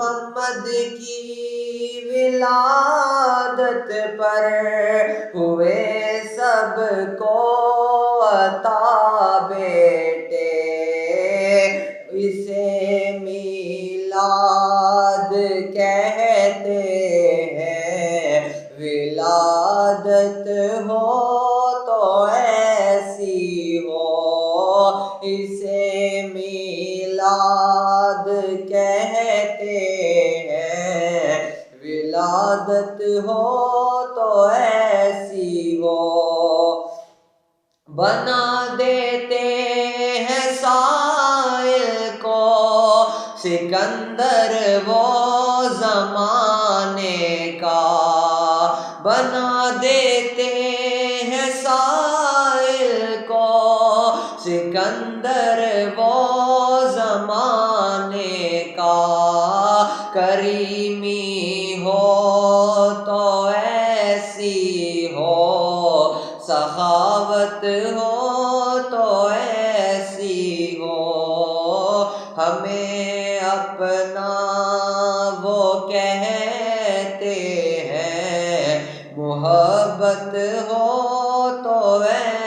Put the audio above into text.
محمد کی ولادت پر ہوئے سب کو عطا بیٹے، اسے میلاد کہتے ہیں۔ ولادت ہو تو ایسی ہو، اسے میلاد کہتے ہیں۔ ولادت ہو تو ایسی ہو، بنا دیتے ہیں سائل کو سکندر وہ زمانے کا، بنا دیتے ہیں سائل کو سکندر وہ زمانے کا۔ کریمی ہو تو ایسی ہو، سخاوت ہو تو ایسی ہو، ہمیں اپنا وہ کہتے ہیں۔ محبت ہو تو ایسی